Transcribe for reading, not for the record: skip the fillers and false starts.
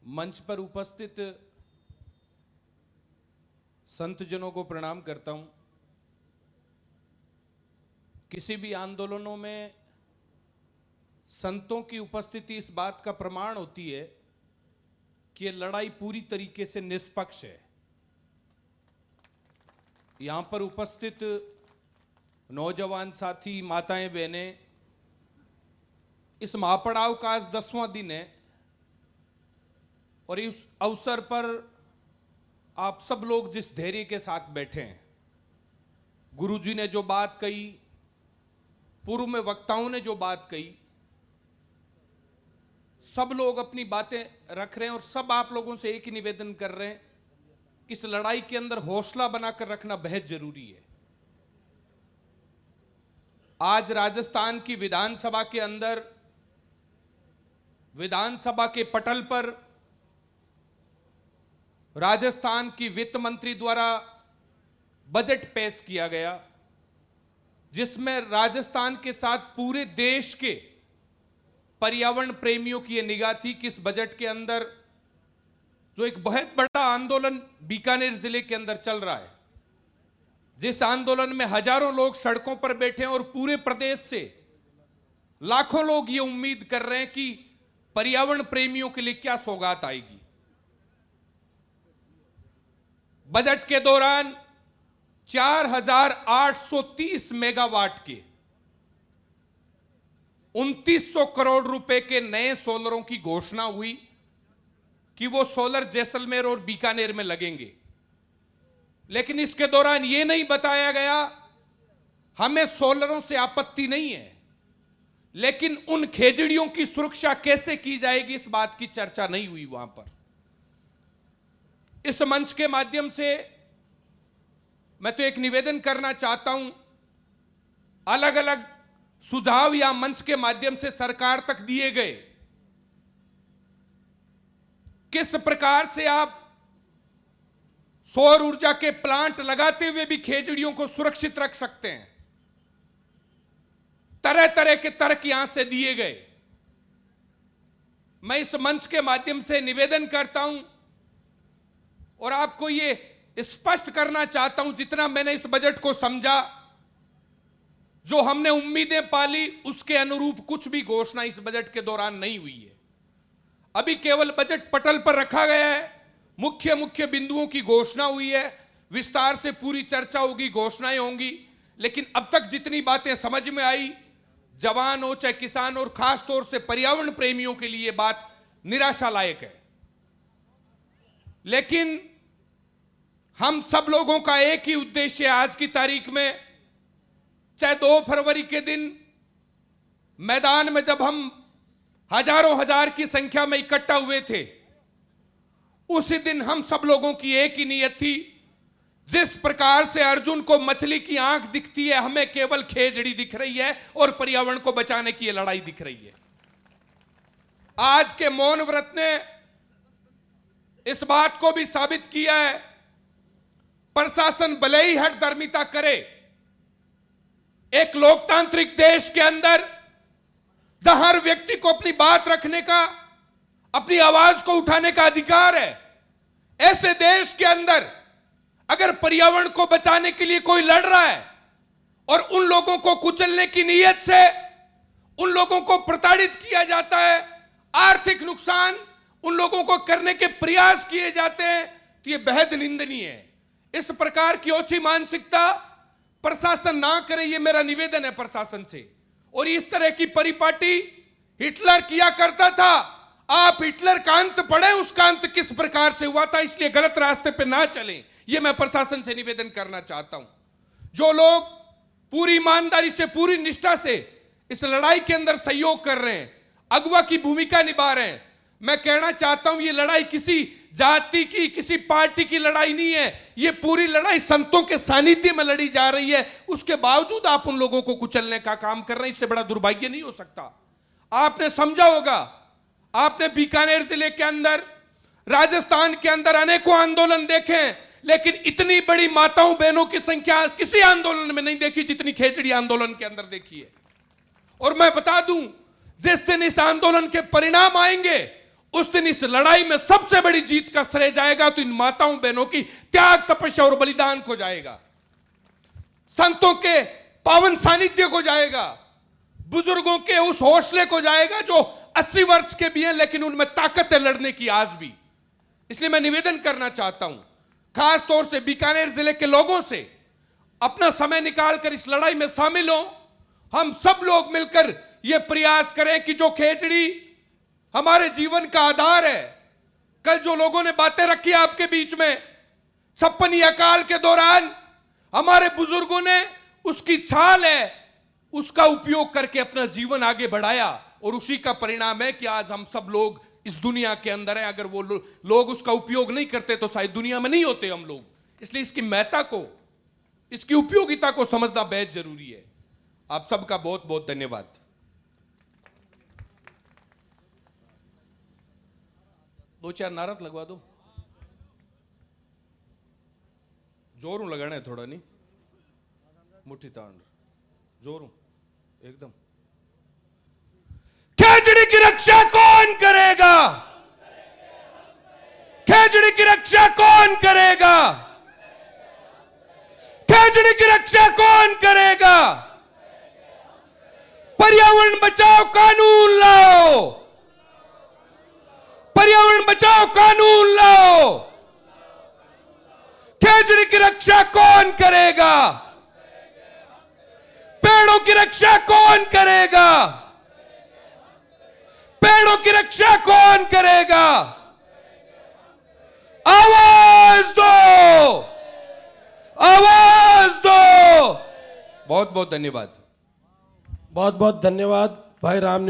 मंच पर उपस्थित संतजनों को प्रणाम करता हूं। किसी भी आंदोलनों में संतों की उपस्थिति इस बात का प्रमाण होती है कि यह लड़ाई पूरी तरीके से निष्पक्ष है। यहां पर उपस्थित नौजवान साथी, माताएं, बहनें, इस महापड़ाव का आज 10वां दिन है और इस अवसर पर आप सब लोग जिस धैर्य के साथ बैठे हैं, गुरुजी ने जो बात कही, पूर्व में वक्ताओं ने जो बात कही, सब लोग अपनी बातें रख रहे हैं और सब आप लोगों से एक ही निवेदन कर रहे हैं कि इस लड़ाई के अंदर हौसला बनाकर रखना बेहद जरूरी है। आज राजस्थान की विधानसभा के अंदर, विधानसभा के पटल पर राजस्थान की वित्त मंत्री द्वारा बजट पेश किया गया, जिसमें राजस्थान के साथ पूरे देश के पर्यावरण प्रेमियों की यह निगाह थी कि इस बजट के अंदर जो एक बहुत बड़ा आंदोलन बीकानेर जिले के अंदर चल रहा है, जिस आंदोलन में हजारों लोग सड़कों पर बैठे हैं और पूरे प्रदेश से लाखों लोग ये उम्मीद कर रहे हैं कि पर्यावरण प्रेमियों के लिए क्या सौगात आएगी। बजट के दौरान 4830 मेगावाट के 2900 करोड़ रुपए के नए सोलरों की घोषणा हुई कि वो सोलर जैसलमेर और बीकानेर में लगेंगे। लेकिन इसके दौरान यह नहीं बताया गया, हमें सोलरों से आपत्ति नहीं है, लेकिन उन खेजड़ियों की सुरक्षा कैसे की जाएगी, इस बात की चर्चा नहीं हुई वहां पर। इस मंच के माध्यम से मैं तो एक निवेदन करना चाहता हूं, अलग अलग सुझाव या मंच के माध्यम से सरकार तक दिए गए, किस प्रकार से आप सौर ऊर्जा के प्लांट लगाते हुए भी खेजड़ियों को सुरक्षित रख सकते हैं। तरह तरह के तर्क यहां से दिए गए। मैं इस मंच के माध्यम से निवेदन करता हूं और आपको यह स्पष्ट करना चाहता हूं, जितना मैंने इस बजट को समझा, जो हमने उम्मीदें पाली, उसके अनुरूप कुछ भी घोषणा इस बजट के दौरान नहीं हुई है। अभी केवल बजट पटल पर रखा गया है, मुख्य मुख्य बिंदुओं की घोषणा हुई है, विस्तार से पूरी चर्चा होगी, घोषणाएं होंगी, लेकिन अब तक जितनी बातें समझ में आई, जवान हो चाहे किसान, और खास तौर से पर्यावरण प्रेमियों के लिए बात निराशा लायक है। लेकिन हम सब लोगों का एक ही उद्देश्य है आज की तारीख में, चाहे 2 फरवरी के दिन मैदान में जब हम हजारों हजार की संख्या में इकट्ठा हुए थे, उसी दिन हम सब लोगों की एक ही नीयत थी, जिस प्रकार से अर्जुन को मछली की आंख दिखती है, हमें केवल खेजड़ी दिख रही है और पर्यावरण को बचाने की यह लड़ाई दिख रही है। आज के मौन व्रत ने इस बात को भी साबित किया है, प्रशासन भले ही हठधर्मिता करे, एक लोकतांत्रिक देश के अंदर जहां हर व्यक्ति को अपनी बात रखने का, अपनी आवाज को उठाने का अधिकार है, ऐसे देश के अंदर अगर पर्यावरण को बचाने के लिए कोई लड़ रहा है और उन लोगों को कुचलने की नीयत से उन लोगों को प्रताड़ित किया जाता है, आर्थिक नुकसान उन लोगों को करने के प्रयास किए जाते हैं, तो यह बेहद निंदनीय है। इस प्रकार की ओछी मानसिकता प्रशासन ना करे, यह मेरा निवेदन है प्रशासन से। और इस तरह की परिपाटी हिटलर किया करता था, आप हिटलर का अंत पढ़े, उसका अंत किस प्रकार से हुआ था, इसलिए गलत रास्ते पे ना चलें, यह मैं प्रशासन से निवेदन करना चाहता हूं। जो लोग पूरी ईमानदारी से, पूरी निष्ठा से इस लड़ाई के अंदर सहयोग कर रहे हैं, अगुवा की भूमिका निभा रहे हैं, मैं कहना चाहता हूं यह लड़ाई किसी जाति की, किसी पार्टी की लड़ाई नहीं है, यह पूरी लड़ाई संतों के सानिध्य में लड़ी जा रही है। उसके बावजूद आप उन लोगों को कुचलने का काम कर रहे हैं, इससे बड़ा दुर्भाग्य नहीं हो सकता। आपने समझा होगा, आपने बीकानेर जिले के अंदर, राजस्थान के अंदर अनेकों आंदोलन देखे हैं, लेकिन इतनी बड़ी माताओं बहनों की संख्या किसी आंदोलन में नहीं देखी जितनी खेजड़ी आंदोलन के अंदर देखी है। और मैं बता दूं, जिस दिन इस आंदोलन के परिणाम आएंगे उस दिन इस लड़ाई में सबसे बड़ी जीत का श्रेय जाएगा तो इन माताओं बहनों की त्याग, तपस्या और बलिदान को जाएगा, संतों के पावन सानिध्य को जाएगा, बुजुर्गों के उस हौसले को जाएगा जो 80 वर्ष के भी हैं लेकिन उनमें ताकत है लड़ने की आज भी। इसलिए मैं निवेदन करना चाहता हूं खास तौर से बीकानेर जिले के लोगों से, अपना समय निकालकर इस लड़ाई में शामिल हो। हम सब लोग मिलकर यह प्रयास करें कि जो खेचड़ी हमारे जीवन का आधार है, कल जो लोगों ने बातें रखी आपके बीच में 56 अकाल के दौरान हमारे बुजुर्गों ने उसकी छाल है उसका उपयोग करके अपना जीवन आगे बढ़ाया और उसी का परिणाम है कि आज हम सब लोग इस दुनिया के अंदर हैं। अगर वो लोग उसका उपयोग नहीं करते तो शायद दुनिया में नहीं होते हम लोग। इसलिए इसकी महत्ता को, इसकी उपयोगिता को समझना बेहद जरूरी है। आप सबका बहुत बहुत धन्यवाद। दो चार नारा लगवा दो, जोरों लगाना है थोड़ा, नहीं मुट्ठी तांड जोरों एकदम। खेचड़ी की रक्षा कौन करेगा? खेचड़ी की रक्षा कौन करेगा? खेचड़ी की रक्षा कौन करेगा? पर्यावरण बचाओ कानून लाओ, पर्यावरण बचाओ कानून लाओ। खेचड़ी की रक्षा कौन करेगा? पेड़ों की रक्षा कौन करेगा? पेड़ों की रक्षा कौन करेगा? आवाज दो, आवाज दो। बहुत बहुत धन्यवाद। बहुत बहुत धन्यवाद भाई राम।